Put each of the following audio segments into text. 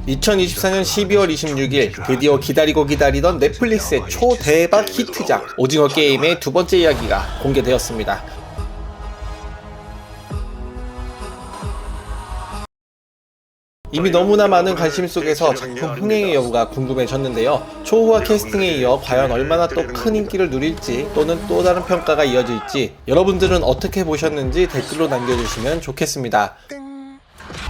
2024년 12월 26일 드디어 기다리고 기다리던 넷플릭스의 초대박 히트작 오징어 게임의 두 번째 이야기가 공개되었습니다. 이미 너무나 많은 관심 속에서 작품 흥행의 여부가 궁금해졌는데요. 초호화 캐스팅에 이어 과연 얼마나 또 큰 인기를 누릴지 또는 또 다른 평가가 이어질지 여러분들은 어떻게 보셨는지 댓글로 남겨주시면 좋겠습니다.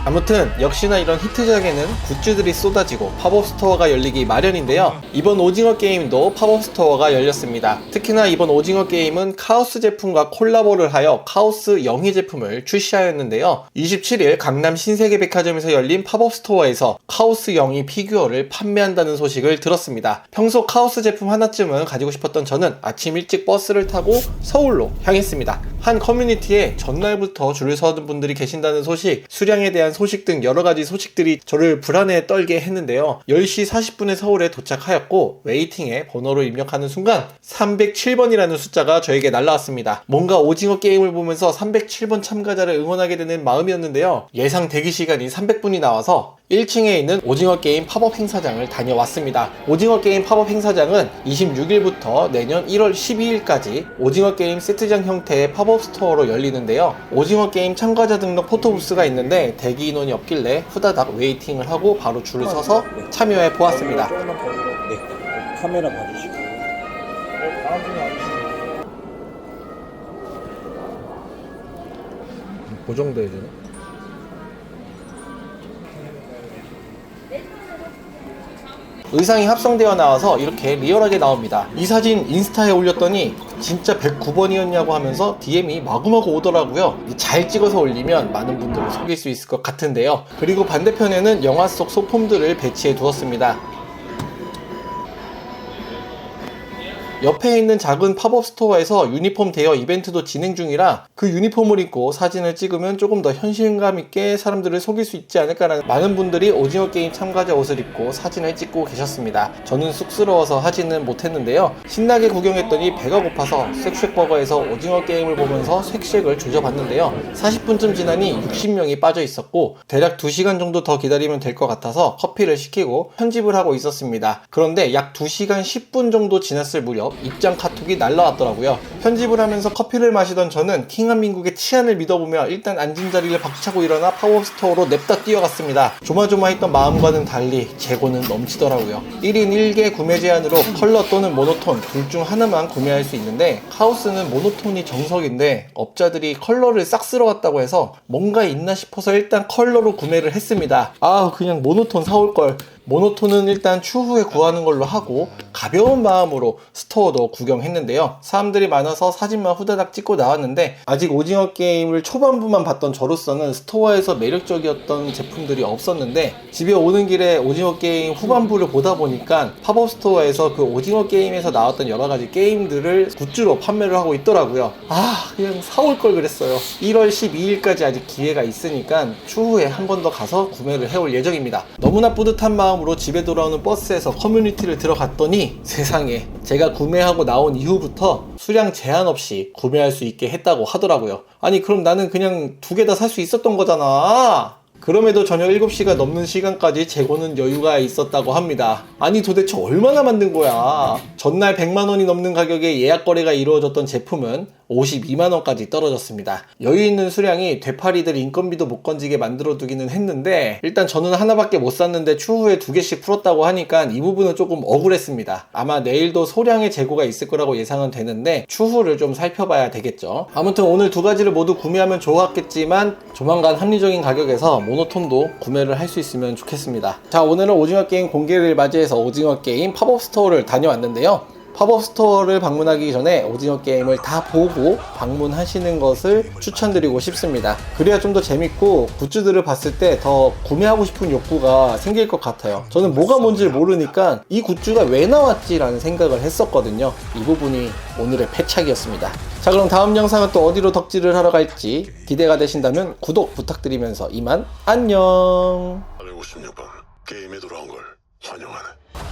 아무튼 역시나 이런 히트작에는 굿즈들이 쏟아지고 팝업 스토어가 열리기 마련인데요. 이번 오징어 게임도 팝업 스토어가 열렸습니다. 특히나 이번 오징어 게임은 카오스 제품과 콜라보를 하여 카오스 영희 제품을 출시하였는데요. 27일 강남 신세계백화점에서 열린 팝업 스토어에서 카오스 영희 피규어를 판매한다는 소식을 들었습니다. 평소 카오스 제품 하나쯤은 가지고 싶었던 저는 아침 일찍 버스를 타고 서울로 향했습니다. 한 커뮤니티에 전날부터 줄을 서는 분들이 계신다는 소식, 수량에 대한 소식 등 여러가지 소식들이 저를 불안에 떨게 했는데요. 10시 40분에 서울에 도착하였고 웨이팅에 번호를 입력하는 순간 307번이라는 숫자가 저에게 날라왔습니다. 뭔가 오징어 게임을 보면서 307번 참가자를 응원하게 되는 마음이었는데요. 예상 대기시간이 300분이 나와서 1층에 있는 오징어 게임 팝업 행사장을 다녀왔습니다. 오징어 게임 팝업 행사장은 26일부터 내년 1월 12일까지 오징어 게임 세트장 형태의 팝업 스토어로 열리는데요. 오징어 게임 참가자 등록 포토부스가 있는데 대기 인원이 없길래 후다닥 웨이팅을 하고 바로 줄을 서서 참여해 보았습니다. 네, 카메라 봐주시고. 다음 분이 와주시면 고정돼야 되나? 의상이 합성되어 나와서 이렇게 리얼하게 나옵니다. 이 사진 인스타에 올렸더니 진짜 109번이었냐고 하면서 DM이 마구마구 오더라고요. 잘 찍어서 올리면 많은 분들을 속일 수 있을 것 같은데요. 그리고 반대편에는 영화 속 소품들을 배치해 두었습니다. 옆에 있는 작은 팝업 스토어에서 유니폼 대여 이벤트도 진행 중이라 그 유니폼을 입고 사진을 찍으면 조금 더 현실감 있게 사람들을 속일 수 있지 않을까라는 많은 분들이 오징어 게임 참가자 옷을 입고 사진을 찍고 계셨습니다. 저는 쑥스러워서 하지는 못했는데요. 신나게 구경했더니 배가 고파서 쉑쉑버거에서 오징어 게임을 보면서 쉑쉑을 조져봤는데요. 40분쯤 지나니 60명이 빠져 있었고 대략 2시간 정도 더 기다리면 될 것 같아서 커피를 시키고 편집을 하고 있었습니다. 그런데 약 2시간 10분 정도 지났을 무렵 입장 카톡이 날라왔더라고요. 편집을 하면서 커피를 마시던 저는 킹한민국의 치안을 믿어보며 일단 앉은 자리를 박차고 일어나 팝업 스토어로 냅다 뛰어갔습니다. 조마조마했던 마음과는 달리 재고는 넘치더라고요. 1인 1개 구매 제한으로 컬러 또는 모노톤 둘 중 하나만 구매할 수 있는데 카오스는 모노톤이 정석인데 업자들이 컬러를 싹 쓸어왔다고 해서 뭔가 있나 싶어서 일단 컬러로 구매를 했습니다. 그냥 모노톤 사올걸. 모노톤은 일단 추후에 구하는 걸로 하고 가벼운 마음으로 스토어도 구경했는데요. 사람들이 많아서 사진만 후다닥 찍고 나왔는데 아직 오징어 게임을 초반부만 봤던 저로서는 스토어에서 매력적이었던 제품들이 없었는데 집에 오는 길에 오징어 게임 후반부를 보다 보니까 팝업 스토어에서 그 오징어 게임에서 나왔던 여러가지 게임들을 굿즈로 판매를 하고 있더라고요. 그냥 사올 걸 그랬어요. 1월 12일까지 아직 기회가 있으니까 추후에 한 번 더 가서 구매를 해올 예정입니다. 너무나 뿌듯한 마음으로 집에 돌아오는 버스에서 커뮤니티를 들어갔더니 세상에 제가 구매하고 나온 이후부터 수량 제한 없이 구매할 수 있게 했다고 하더라고요. 아니 그럼 나는 그냥 2개 다 살 수 있었던 거잖아. 그럼에도 저녁 7시가 넘는 시간까지 재고는 여유가 있었다고 합니다. 아니 도대체 얼마나 만든 거야? 전날 100만원이 넘는 가격에 예약 거래가 이루어졌던 제품은 52만원까지 떨어졌습니다. 여유 있는 수량이 되팔이들 인건비도 못 건지게 만들어 두기는 했는데 일단 저는 하나밖에 못 샀는데 추후에 2개씩 풀었다고 하니까 이 부분은 조금 억울했습니다. 아마 내일도 소량의 재고가 있을 거라고 예상은 되는데 추후를 좀 살펴봐야 되겠죠. 아무튼 오늘 2가지를 모두 구매하면 좋았겠지만 조만간 합리적인 가격에서 모노톤도 구매를 할 수 있으면 좋겠습니다. 자, 오늘은 오징어 게임 공개를 맞이해서 오징어 게임 팝업 스토어를 다녀왔는데요. 팝업 스토어를 방문하기 전에 오징어 게임을 다 보고 방문하시는 것을 추천드리고 싶습니다. 그래야 좀 더 재밌고 굿즈들을 봤을 때 더 구매하고 싶은 욕구가 생길 것 같아요. 저는 뭐가 뭔지 모르니까 이 굿즈가 왜 나왔지 라는 생각을 했었거든요. 이 부분이 오늘의 패착이었습니다. 자, 그럼 다음 영상은 또 어디로 덕질을 하러 갈지 기대가 되신다면 구독 부탁드리면서 이만 안녕. 56번 게임에 돌아온 걸 환영하네.